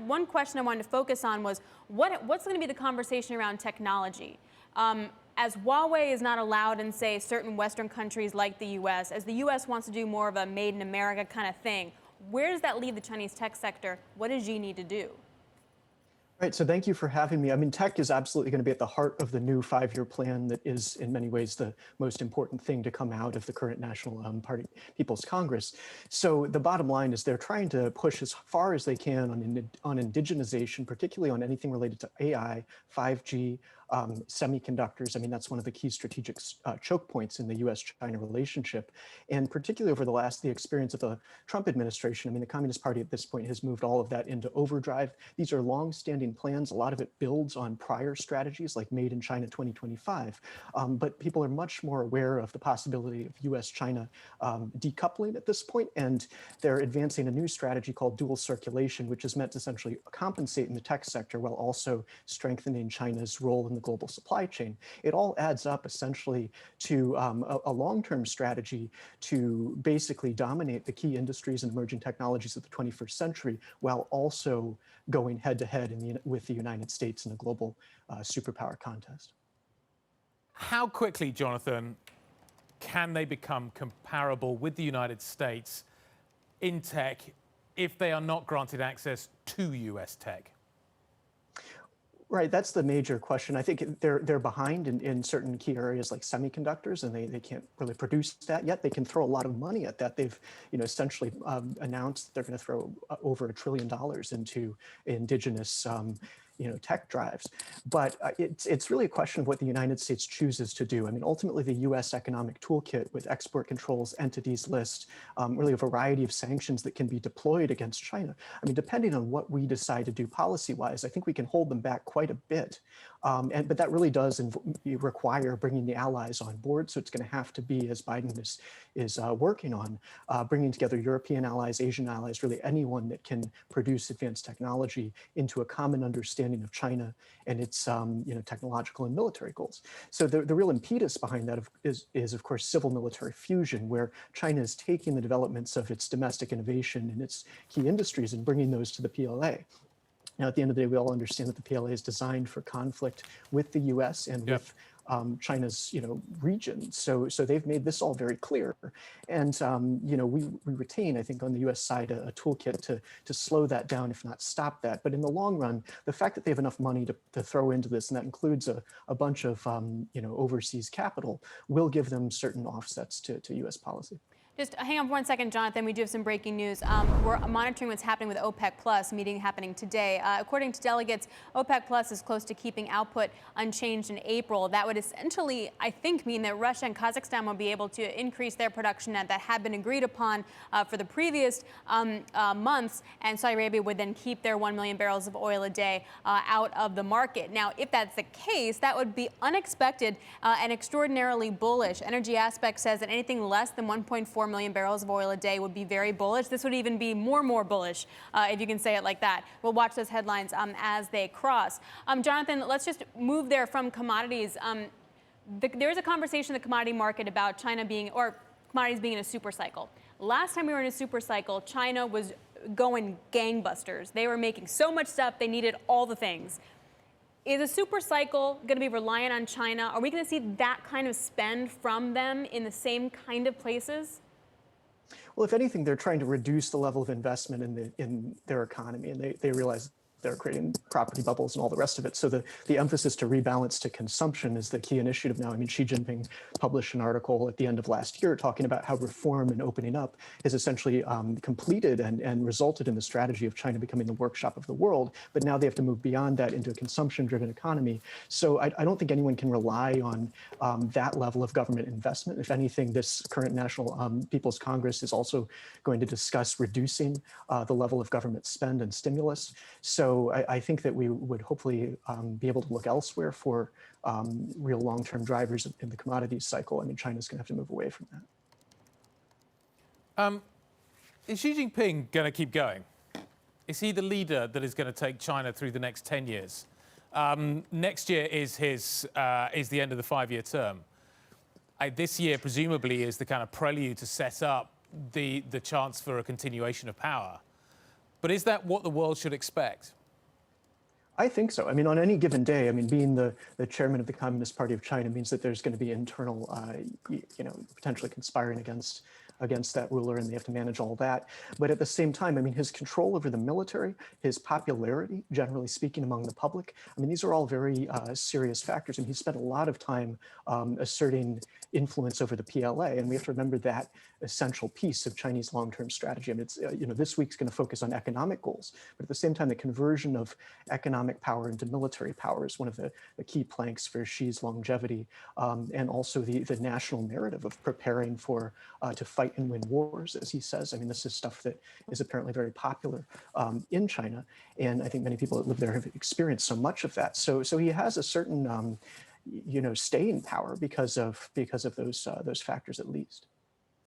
one question I wanted to focus on was what's going to be the conversation around technology? As Huawei is not allowed in, say, certain Western countries like the U.S., as the U.S. wants to do more of a made in America kind of thing, where does that leave the Chinese tech sector? What does Xi need to do? Right, so thank you for having me. I mean, tech is absolutely going to be at the heart of the new five-year plan that is, in many ways, the most important thing to come out of the current National Party People's Congress. So the bottom line is they're trying to push as far as they can on indigenization, particularly on anything related to AI, 5G, semiconductors. I mean, that's one of the key strategic choke points in the U.S.-China relationship. And particularly over the experience of the Trump administration, I mean, the Communist Party at this point has moved all of that into overdrive. These are long-standing plans. A lot of it builds on prior strategies like Made in China 2025. But people are much more aware of the possibility of U.S.-China decoupling at this point, and they're advancing a new strategy called dual circulation, which is meant to essentially compensate in the tech sector while also strengthening China's role in the global supply chain. It all adds up essentially to a long-term strategy to basically dominate the key industries and emerging technologies of the 21st century while also going head-to-head with the United States in a global superpower contest. How quickly, Jonathan, can they become comparable with the United States in tech if they are not granted access to U.S. tech? Right, that's the major question. I think they're behind in certain key areas like semiconductors, and they can't really produce that yet. They can throw a lot of money at that. They've, essentially announced that they're going to throw over $1 trillion into indigenous tech drives. But it's really a question of what the United States chooses to do. I mean, ultimately, the U.S. economic toolkit with export controls, entities list, really a variety of sanctions that can be deployed against China. I mean, depending on what we decide to do policy-wise, I think we can hold them back quite a bit. But that really does require bringing the allies on board. So it's going to have to be, as Biden is working on, bringing together European allies, Asian allies, really anyone that can produce advanced technology into a common understanding of China and its technological and military goals. So the real impetus behind that is of course civil military fusion, where China is taking the developments of its domestic innovation and its key industries and bringing those to the PLA. Now, at the end of the day, we all understand that the PLA is designed for conflict with the U.S. and with China's, region. So they've made this all very clear. And, we retain, I think, on the U.S. side, a toolkit to slow that down, if not stop that. But in the long run, the fact that they have enough money to throw into this, and that includes a bunch of, overseas capital, will give them certain offsets to U.S. policy. Just hang on for 1 second, Jonathan. We do have some breaking news. We're monitoring what's happening with OPEC Plus, meeting happening today. According to delegates, OPEC Plus is close to keeping output unchanged in April. That would essentially, I think, mean that Russia and Kazakhstan will be able to increase their production that had been agreed upon for the previous months, and Saudi Arabia would then keep their 1 million barrels of oil a day out of the market. Now, if that's the case, that would be unexpected and extraordinarily bullish. Energy Aspect says that anything less than 1.4 million barrels of oil a day would be very bullish. This would even be more bullish, if you can say it like that. We'll watch those headlines as they cross. Jonathan, let's just move there from commodities. There's a conversation in the commodity market about China commodities being in a super cycle. Last time we were in a super cycle, China was going gangbusters. They were making so much stuff, they needed all the things. Is a super cycle going to be reliant on China? Are we going to see that kind of spend from them in the same kind of places? Well, if anything, they're trying to reduce the level of investment in their economy, and they realize they're creating property bubbles and all the rest of it. So the emphasis to rebalance to consumption is the key initiative now. I mean, Xi Jinping published an article at the end of last year talking about how reform and opening up is essentially completed and resulted in the strategy of China becoming the workshop of the world. But now they have to move beyond that into a consumption-driven economy. So I don't think anyone can rely on that level of government investment. If anything, this current National People's Congress is also going to discuss reducing the level of government spend and stimulus. So I think that we would hopefully be able to look elsewhere for real long-term drivers in the commodities cycle. I mean, China's going to have to move away from that. Is Xi Jinping going to keep going? Is he the leader that is going to take China through the next 10 years? Next year is the end of the 5-year term. This year, presumably, is the kind of prelude to set up the chance for a continuation of power. But is that what the world should expect? I think so. I mean, on any given day, I mean, being the chairman of the Communist Party of China means that there's going to be internal, potentially conspiring against that ruler, and they have to manage all that. But at the same time, I mean, his control over the military, his popularity, generally speaking, among the public, I mean, these are all very serious factors. And he spent a lot of time asserting influence over the PLA. And we have to remember that essential piece of Chinese long-term strategy. I mean, it's, this week's going to focus on economic goals, but at the same time, the conversion of economic power into military power is one of the key planks for Xi's longevity, and also the national narrative of preparing for to fight and win wars, as he says. I mean, this is stuff that is apparently very popular in China, and I think many people that live there have experienced so much of that. So he has a certain staying power because of those factors, at least.